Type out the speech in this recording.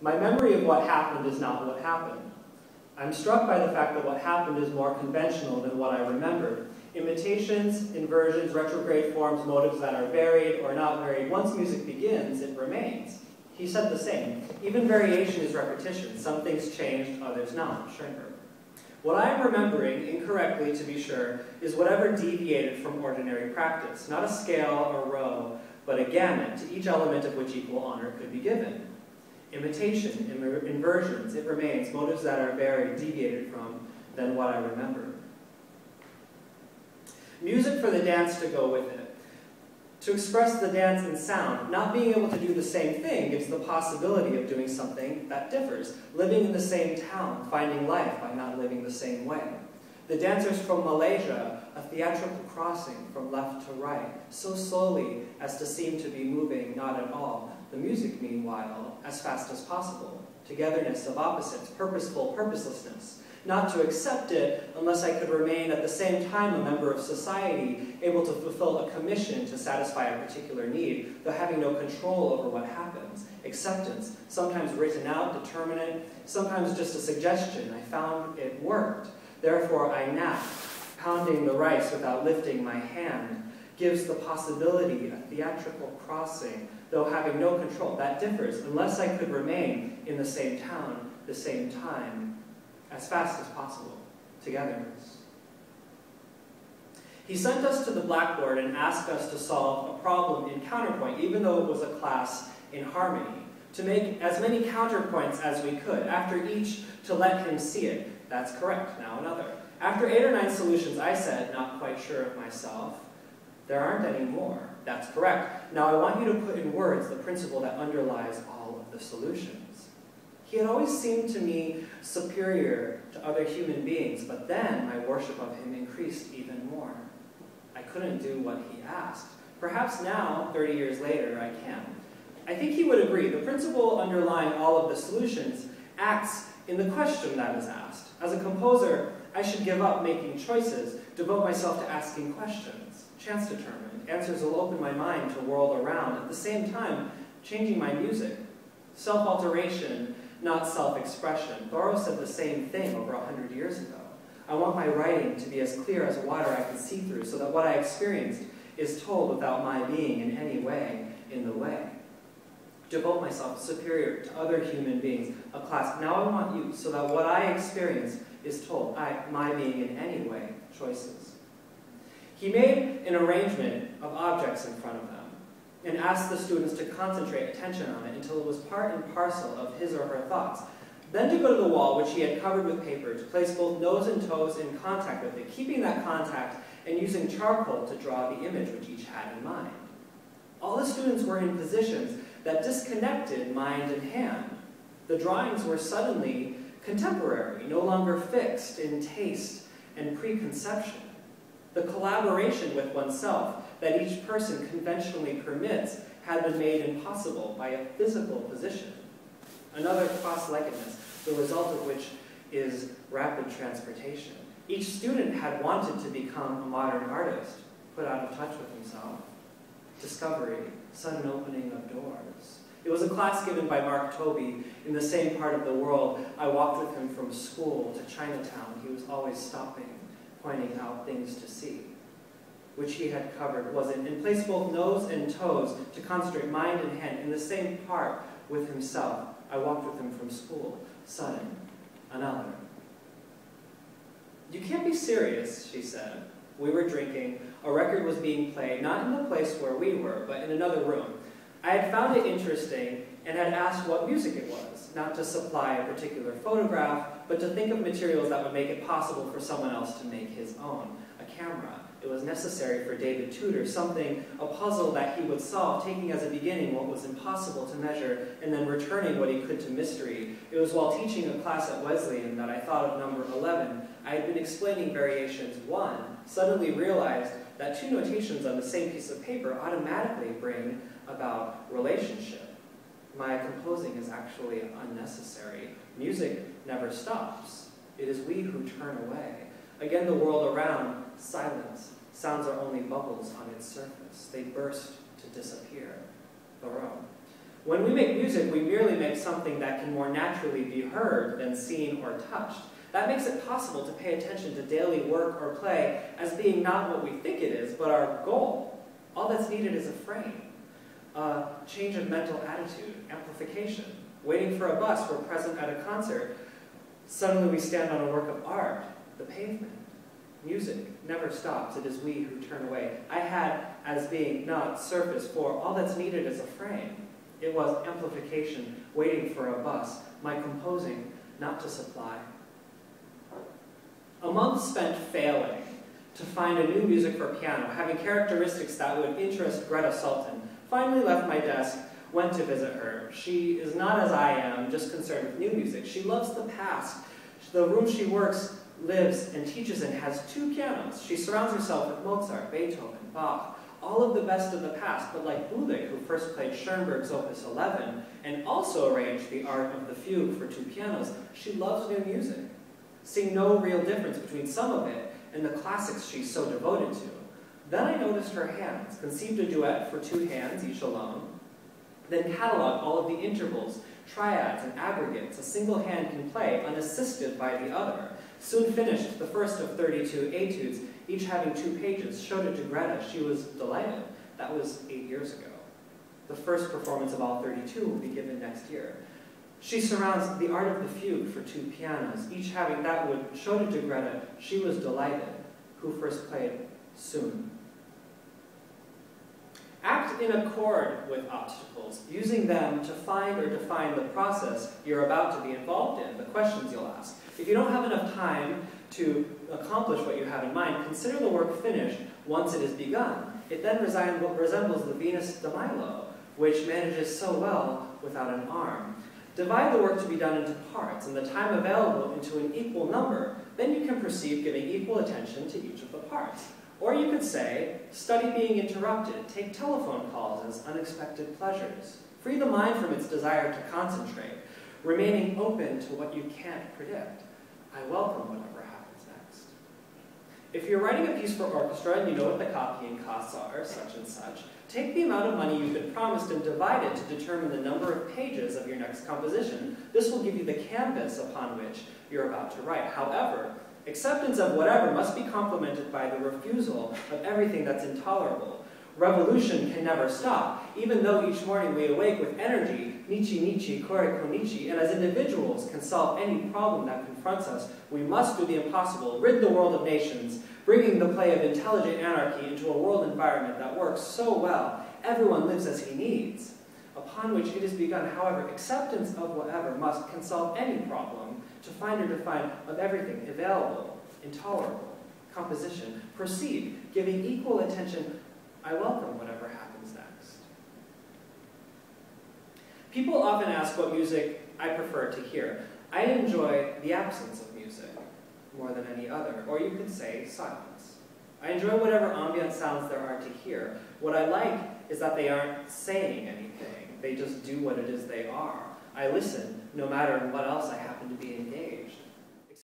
My memory of what happened is not what happened. I'm struck by the fact that what happened is more conventional than what I remembered. Imitations, inversions, retrograde forms, motives that are varied or not varied. Once music begins, it remains. He said the same. Even variation is repetition. Some things changed, others not. Schrenker. What I am remembering, incorrectly to be sure, is whatever deviated from ordinary practice. Not a scale or row, but a gamut, to each element of which equal honor could be given. Imitation, inversions, it remains, motives that are varied, deviated from than what I remember. Music for the dance to go with it. To express the dance in sound, not being able to do the same thing gives the possibility of doing something that differs. Living in the same town, finding life by not living the same way. The dancers from Malaysia, a theatrical crossing from left to right, so slowly as to seem to be moving not at all. The music, meanwhile, as fast as possible. Togetherness of opposites, purposeful purposelessness. Not to accept it unless I could remain at the same time a member of society, able to fulfill a commission to satisfy a particular need, though having no control over what happens. Acceptance, sometimes written out, determinate, sometimes just a suggestion. I found it worked. Therefore I nap, pounding the rice without lifting my hand, gives the possibility a theatrical crossing, though having no control. That differs, unless I could remain in the same town, the same time, as fast as possible, togetherness. He sent us to the blackboard and asked us to solve a problem in counterpoint, even though it was a class in harmony, to make as many counterpoints as we could, after each to let him see it. That's correct, now another. After 8 or 9 solutions, I said, not quite sure of myself, there aren't any more. That's correct. Now I want you to put in words the principle that underlies all of the solutions. He had always seemed to me superior to other human beings, but then my worship of him increased even more. I couldn't do what he asked. Perhaps now, 30 years later, I can. I think he would agree. The principle underlying all of the solutions acts in the question that is asked. As a composer, I should give up making choices, devote myself to asking questions. Chance determined. Answers will open my mind to world around, at the same time changing my music. Self-alteration, not self-expression. Thoreau said the same thing over 100 years ago. I want my writing to be as clear as water I can see through, so that what I experienced is told without my being in any way in the way. Devote myself superior to other human beings, a class. Now I want you, so that what I experience is told, my being in any way, choices. He made an arrangement of objects in front of them and asked the students to concentrate attention on it until it was part and parcel of his or her thoughts. Then to go to the wall, which he had covered with paper, to place both nose and toes in contact with it, keeping that contact and using charcoal to draw the image which each had in mind. All the students were in positions that disconnected mind and hand. The drawings were suddenly contemporary, no longer fixed in taste and preconception. The collaboration with oneself that each person conventionally permits had been made impossible by a physical position. Another cross-leggedness, the result of which is rapid transportation. Each student had wanted to become a modern artist, put out of touch with himself. Discovery, sudden opening of doors. It was a class given by Mark Tobey in the same part of the world. I walked with him from school to Chinatown. He was always stopping, pointing out things to see, which he had covered, was it, and placed both nose and toes to concentrate mind and hand in the same part with himself. I walked with him from school. Sudden, another. You can't be serious, she said. We were drinking. A record was being played, not in the place where we were, but in another room. I had found it interesting and had asked what music it was, not to supply a particular photograph, but to think of materials that would make it possible for someone else to make his own. A camera. It was necessary for David Tudor, something, a puzzle that he would solve, taking as a beginning what was impossible to measure, and then returning what he could to mystery. It was while teaching a class at Wesleyan that I thought of number 11. I had been explaining variations 1, suddenly realized that 2 notations on the same piece of paper automatically bring about relationship. My composing is actually unnecessary. Music never stops. It is we who turn away. Again, the world around, silence. Sounds are only bubbles on its surface. They burst to disappear. Thoreau. When we make music, we merely make something that can more naturally be heard than seen or touched. That makes it possible to pay attention to daily work or play as being not what we think it is, but our goal. All that's needed is a frame, a change of mental attitude, amplification. Waiting for a bus, we're present at a concert. Suddenly we stand on a work of art, the pavement. Music never stops, it is we who turn away. I had as being not surface, for all that's needed is a frame. It was amplification, waiting for a bus, my composing, not to supply. A month spent failing to find a new music for piano, having characteristics that would interest Greta Sultan. Finally left my desk, went to visit her. She is not as I am, just concerned with new music. She loves the past. The room she works, lives, and teaches in has 2 pianos. She surrounds herself with Mozart, Beethoven, Bach, all of the best of the past, but like Bulik, who first played Schoenberg's Opus 11, and also arranged the art of the fugue for 2 pianos, she loves new music, seeing no real difference between some of it and the classics she's so devoted to. Then I noticed her hands, conceived a duet for 2 hands, each alone, then cataloged all of the intervals, triads, and aggregates a single hand can play unassisted by the other. Soon finished the first of 32 etudes, each having 2 pages, showed it to Greta. She was delighted. That was 8 years ago. The first performance of all 32 will be given next year. She surrounds the art of the fugue for 2 pianos, each having that would showed it to Greta. She was delighted. Who first played? Soon. Act in accord with obstacles, using them to find or define the process you're about to be involved in, the questions you'll ask. If you don't have enough time to accomplish what you have in mind, consider the work finished once it is begun. It then resembles the Venus de Milo, which manages so well without an arm. Divide the work to be done into parts and the time available into an equal number. Then you can proceed giving equal attention to each of the parts. Or you could say, study being interrupted, take telephone calls as unexpected pleasures. Free the mind from its desire to concentrate, remaining open to what you can't predict. I welcome whatever happens next. If you're writing a piece for orchestra and you know what the copying costs are, such and such, take the amount of money you've been promised and divide it to determine the number of pages of your next composition. This will give you the canvas upon which you're about to write. However, acceptance of whatever must be complemented by the refusal of everything that's intolerable. Revolution can never stop, even though each morning we awake with energy, Nichi, Kore Konichi, and as individuals can solve any problem that confronts us, we must do the impossible, rid the world of nations, bringing the play of intelligent anarchy into a world environment that works so well, everyone lives as he needs. Upon which it is begun, however, acceptance of whatever can solve any problem, to find or define of everything available, intolerable, composition. Proceed, giving equal attention. I welcome whatever happens next. People often ask what music I prefer to hear. I enjoy the absence of music more than any other, or you could say silence. I enjoy whatever ambient sounds there are to hear. What I like is that they aren't saying anything. They just do what it is they are. I listen, no matter in what else I happen to be engaged.